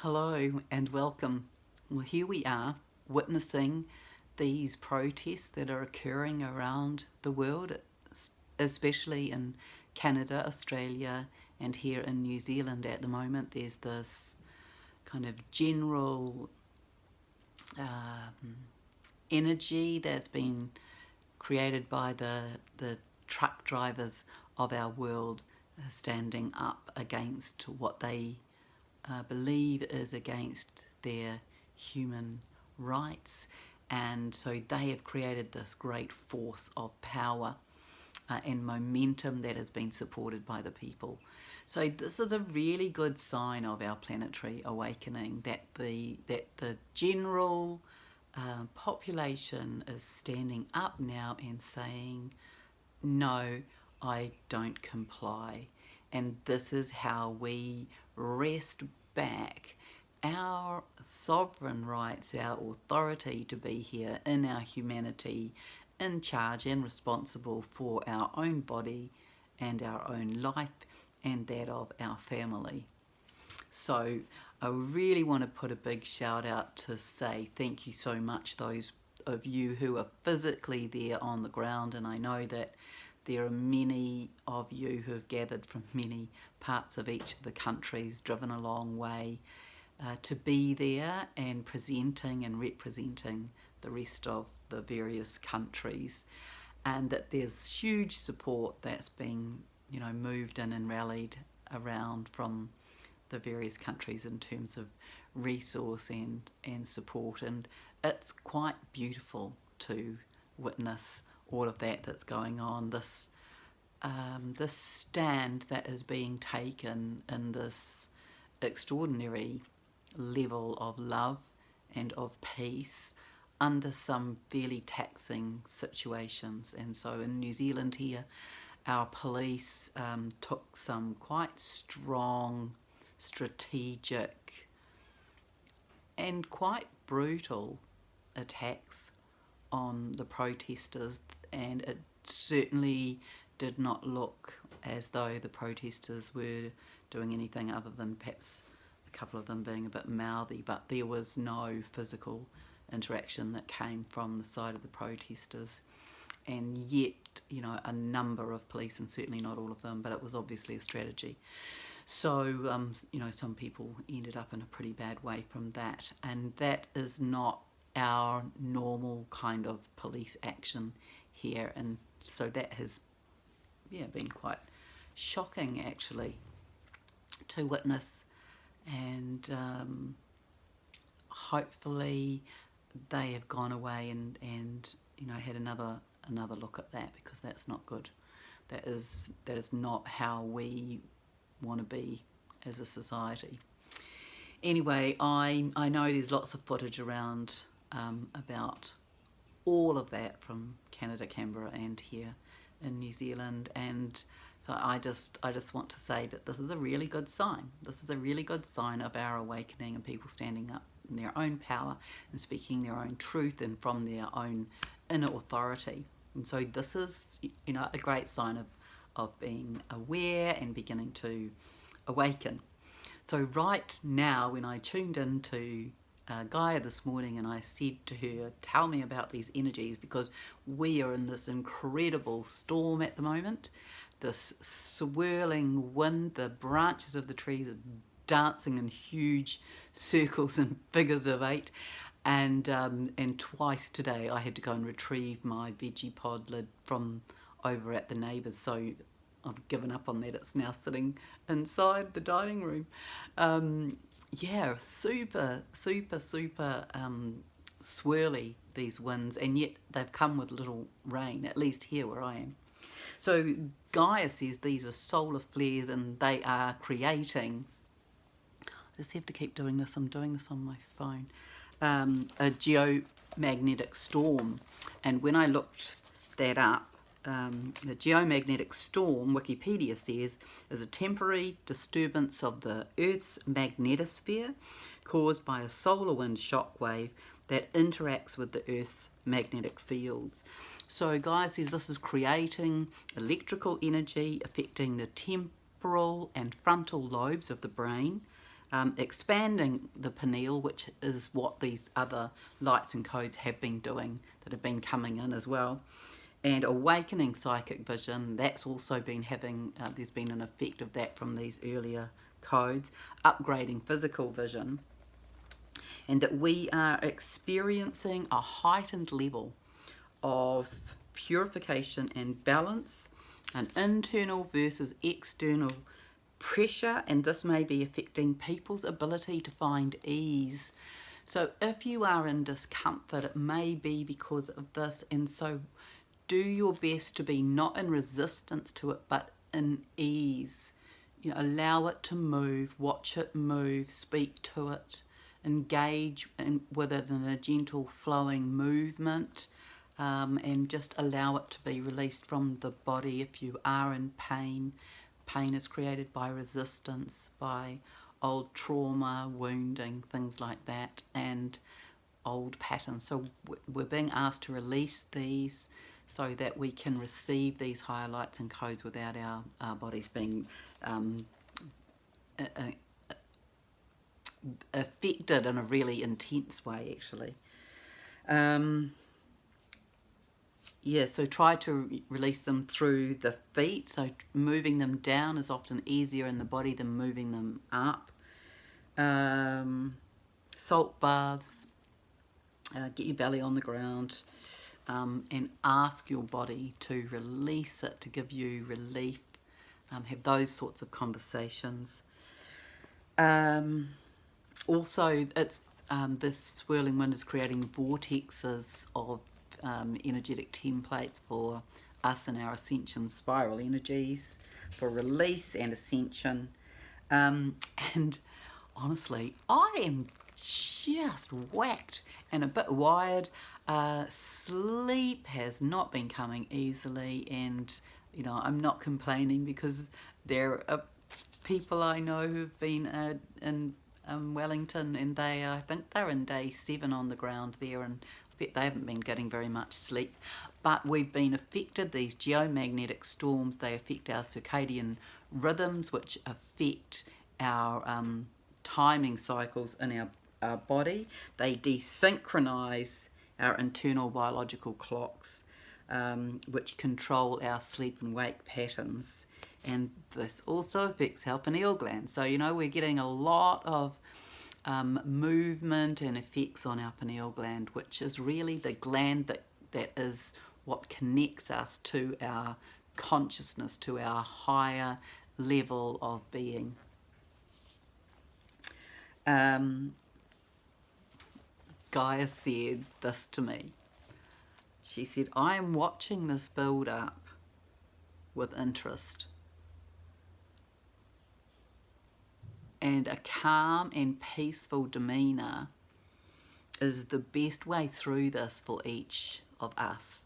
Hello and welcome. Well, here we are witnessing these protests that are occurring around the world, especially in Canada, Australia, and here in New Zealand at the moment. There's this kind of general energy that's been created by the truck drivers of our world standing up against what they believe is against their human rights, and so they have created this great force of power and momentum that has been supported by the people. So this is a really good sign of our planetary awakening, that the general population is standing up now and saying, no, I don't comply. And this is how we wrest back our sovereign rights, our authority to be here in our humanity, in charge and responsible for our own body and our own life and that of our family. So I really want to put a big shout out to say thank you so much, those of you who are physically there on the ground, and I know that there are many of you who have gathered from many parts of each of the countries, driven a long way to be there and presenting and representing the rest of the various countries, and that there's huge support that's being moved in and rallied around from the various countries in terms of resource and support, and it's quite beautiful to witness all of that's going on, this stand that is being taken in this extraordinary level of love and of peace under some fairly taxing situations. And so in New Zealand here, our police took some quite strong, strategic and quite brutal attacks on the protesters, and it certainly did not look as though the protesters were doing anything other than perhaps a couple of them being a bit mouthy, but there was no physical interaction that came from the side of the protesters. And yet, a number of police, and certainly not all of them, but it was obviously a strategy. So, some people ended up in a pretty bad way from that, and that is not our normal kind of police action here, and so that has been quite shocking actually to witness, and hopefully they have gone away and had another look at that, because that's not good. That is not how we want to be as a society. Anyway, I know there's lots of footage around about all of that from Canada, Canberra, and here in New Zealand, and so I just want to say that this is a really good sign. This is a really good sign of our awakening and people standing up in their own power and speaking their own truth and from their own inner authority. And so this is a great sign of being aware and beginning to awaken. So right now, when I tuned into Gaia this morning and I said to her, tell me about these energies, because we are in this incredible storm at the moment, this swirling wind, the branches of the trees are dancing in huge circles and figures of 8, and twice today I had to go and retrieve my veggie pod lid from over at the neighbours, so I've given up on that. It's now sitting inside the dining room. Super swirly, these winds, and yet they've come with little rain, at least here where I am. So Gaia says these are solar flares, and they are creating, I just have to keep doing this, I'm doing this on my phone, a geomagnetic storm. And when I looked that up, the geomagnetic storm, Wikipedia says, is a temporary disturbance of the Earth's magnetosphere caused by a solar wind shockwave that interacts with the Earth's magnetic fields. So Gaia says this is creating electrical energy affecting the temporal and frontal lobes of the brain, expanding the pineal, which is what these other lights and codes have been doing, that have been coming in as well, and awakening psychic vision. That's also been having, there's been an effect of that from these earlier codes, upgrading physical vision, and that we are experiencing a heightened level of purification and balance, an internal versus external pressure, and this may be affecting people's ability to find ease. So if you are in discomfort, it may be because of this, and so do your best to be not in resistance to it but in ease. You know, allow it to move, watch it move, speak to it, engage with it in a gentle flowing movement, and just allow it to be released from the body. If you are in pain, pain is created by resistance, by old trauma, wounding, things like that, and old patterns. So we're being asked to release these so that we can receive these higher lights and codes without our bodies being affected in a really intense way, actually. Yeah, so try to release them through the feet. So moving them down is often easier in the body than moving them up. Salt baths, get your belly on the ground, and ask your body to release it, to give you relief. Have those sorts of conversations. Also, it's this swirling wind is creating vortexes of energetic templates for us and our ascension spiral energies, for release and ascension. And honestly, I am just whacked and a bit wired. Sleep has not been coming easily, and you know, I'm not complaining because there are people I know who've been in Wellington, and I think they're in day 7 on the ground there, and I bet they haven't been getting very much sleep. But we've been affected, these geomagnetic storms, they affect our circadian rhythms, which affect our timing cycles in our body. They desynchronize our internal biological clocks, which control our sleep and wake patterns. And this also affects our pineal gland. So, you know, we're getting a lot of movement and effects on our pineal gland, which is really the gland that is what connects us to our consciousness, to our higher level of being. Gaia said this to me. She said, I am watching this build up with interest. And a calm and peaceful demeanor is the best way through this for each of us.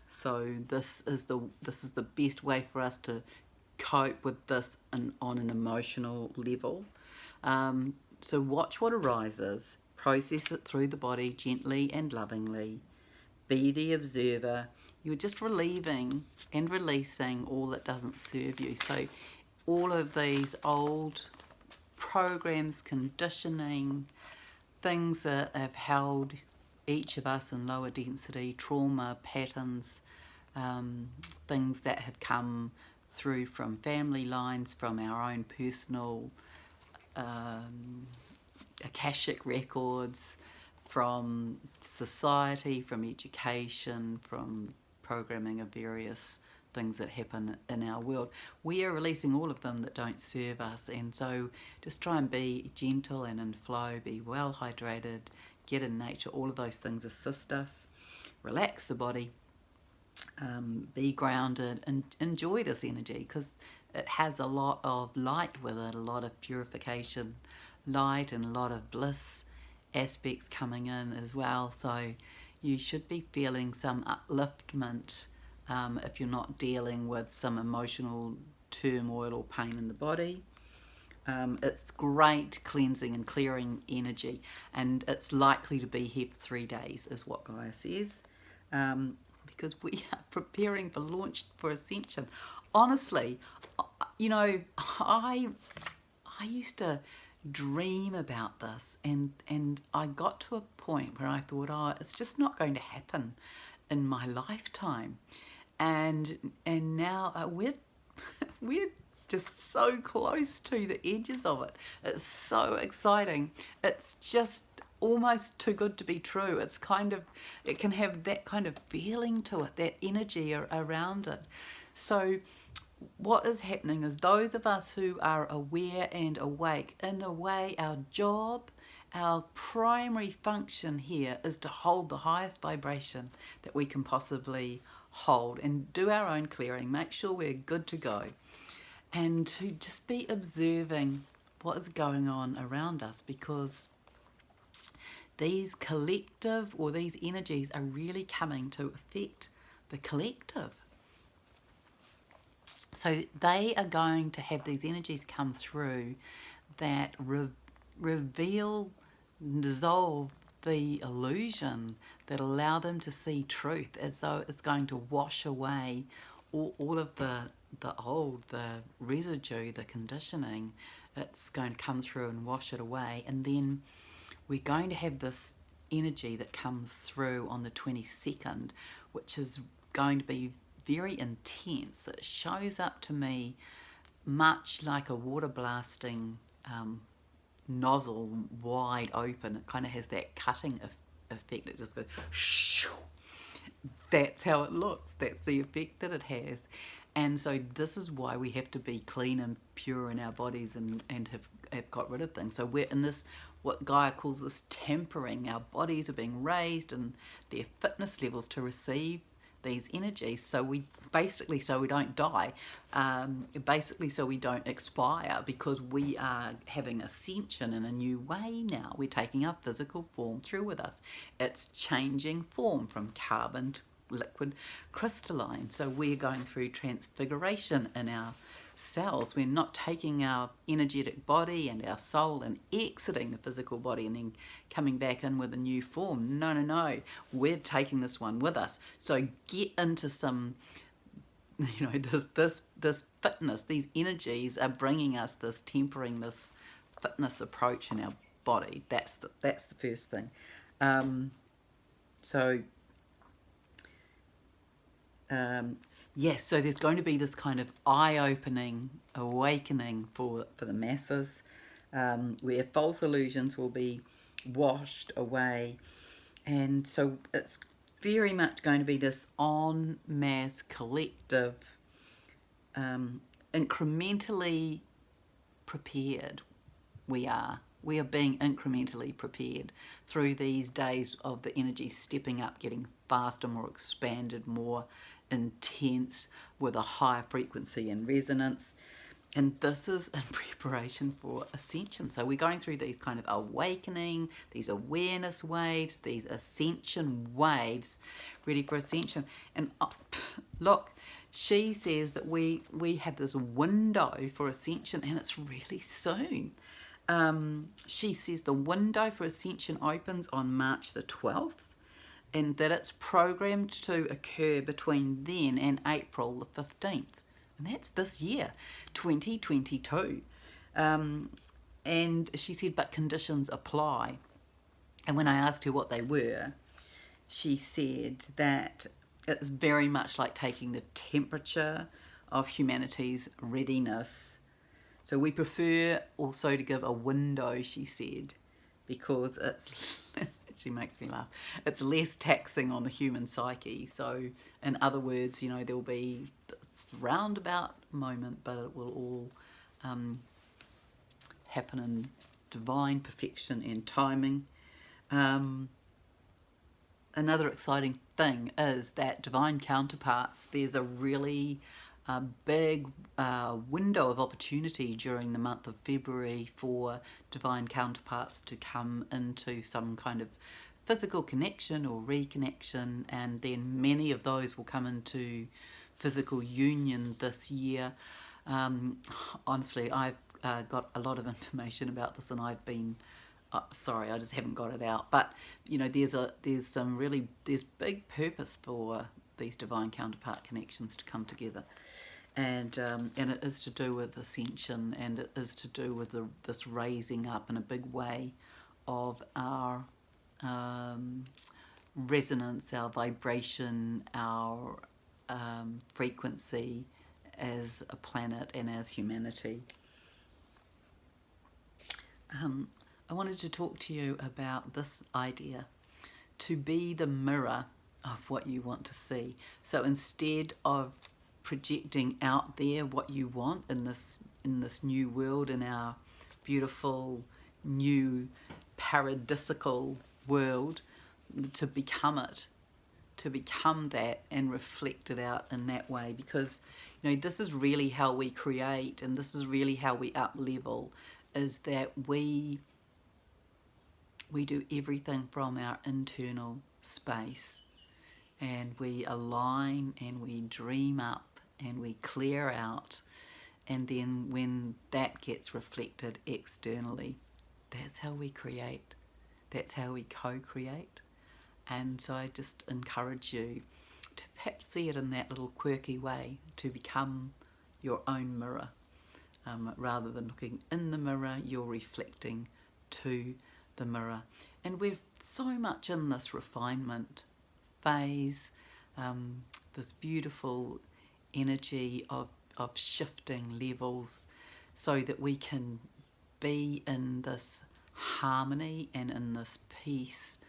So this is the best way for us to cope with this on an emotional level. So watch what arises, process it through the body gently and lovingly. Be the observer. You're just relieving and releasing all that doesn't serve you. So all of these old programs, conditioning, things that have held each of us in lower density, trauma patterns, things that have come through from family lines, from our own personal Akashic records, from society, from education, from programming of various things that happen in our world. We are releasing all of them that don't serve us, and so just try and be gentle and in flow, be well hydrated, get in nature. All of those things assist us. Relax the body, be grounded, and enjoy this energy because it has a lot of light with it, a lot of purification light and a lot of bliss aspects coming in as well. So you should be feeling some upliftment if you're not dealing with some emotional turmoil or pain in the body. It's great cleansing and clearing energy, and it's likely to be here for 3 days is what Gaia says, because we are preparing for launch for Ascension. Honestly, you know, I I used to dream about this, and I got to a point where I thought, oh, it's just not going to happen in my lifetime. And now we're just so close to the edges of it. It's so exciting. It's just almost too good to be true. It's kind of, it can have that kind of feeling to it, that energy around it. So what is happening is those of us who are aware and awake, in a way, our job, our primary function here is to hold the highest vibration that we can possibly hold and do our own clearing, make sure we're good to go, and to just be observing what is going on around us, because these collective, or these energies, are really coming to affect the collective. So they are going to have these energies come through that reveal, dissolve the illusion, that allow them to see truth, as though it's going to wash away all of the old, the residue, the conditioning. It's going to come through and wash it away. And then we're going to have this energy that comes through on the 22nd, which is going to be very intense. It shows up to me much like a water blasting nozzle, wide open. It kind of has that cutting effect. It just goes shoo. That's how it looks. That's the effect that it has. And so this is why we have to be clean and pure in our bodies, and have got rid of things. So we're in this, what Gaia calls this tempering. Our bodies are being raised and their fitness levels to receive these energies, so we don't die, basically so we don't expire, because we are having ascension in a new way now. We're taking our physical form through with us. It's changing form from carbon to liquid crystalline. So we're going through transfiguration in our cells. We're not taking our energetic body and our soul and exiting the physical body and then coming back in with a new form. No. We're taking this one with us. So get into some, this fitness. These energies are bringing us this tempering, this fitness approach in our body. That's the first thing. Yes, so there's going to be this kind of eye-opening, awakening for the masses, where false illusions will be washed away. And so it's very much going to be this en masse collective, incrementally prepared. We are being incrementally prepared through these days of the energy stepping up, getting faster, more expanded, more intense, with a higher frequency and resonance. And this is in preparation for ascension. So we're going through these kind of awakening, these awareness waves, these ascension waves, ready for ascension. And look, she says that we have this window for ascension, and it's really soon. She says the window for ascension opens on March the 12th, and that it's programmed to occur between then and April the 15th. And that's this year, 2022. And she said, but conditions apply. And when I asked her what they were, she said that it's very much like taking the temperature of humanity's readiness. So we prefer also to give a window, she said, because it's... She makes me laugh. It's less taxing on the human psyche. So, in other words, there'll be this roundabout moment, but it will all happen in divine perfection and timing. Another exciting thing is that divine counterparts, there's a really big window of opportunity during the month of February for divine counterparts to come into some kind of physical connection or reconnection, and then many of those will come into physical union this year. Honestly, I've got a lot of information about this, and I've been sorry, I just haven't got it out. But there's big purpose for these divine counterpart connections to come together. and it is to do with ascension, and it is to do with this raising up in a big way of our resonance, our vibration, our frequency as a planet and as humanity. I wanted to talk to you about this idea, to be the mirror of what you want to see. So instead of projecting out there what you want in this new world, in our beautiful new paradisical world, to become it, to become that and reflect it out in that way, because this is really how we create, and this is really how we up level, is that we do everything from our internal space, and we align and we dream up and we clear out, and then when that gets reflected externally, that's how we create, that's how we co-create. And so I just encourage you to perhaps see it in that little quirky way, to become your own mirror. Rather than looking in the mirror, you're reflecting to the mirror. And we're so much in this refinement phase, this beautiful energy of shifting levels, so that we can be in this harmony and in this peace,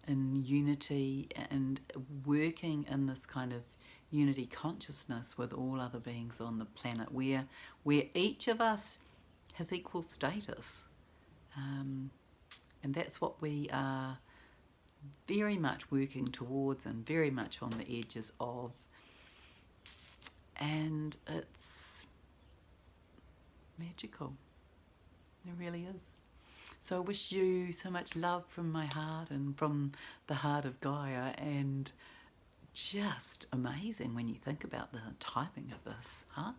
in unity, and working in this kind of unity consciousness with all other beings on the planet, where each of us has equal status. And that's what we are very much working towards and very much on the edges of. And it's magical. It really is. So I wish you so much love from my heart and from the heart of Gaia, and just amazing when you think about the timing of this, huh?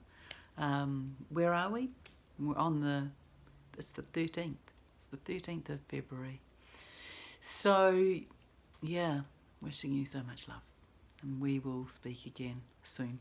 Where are we? We're on it's the 13th. It's the 13th of February. So, yeah, wishing you so much love. And we will speak again soon.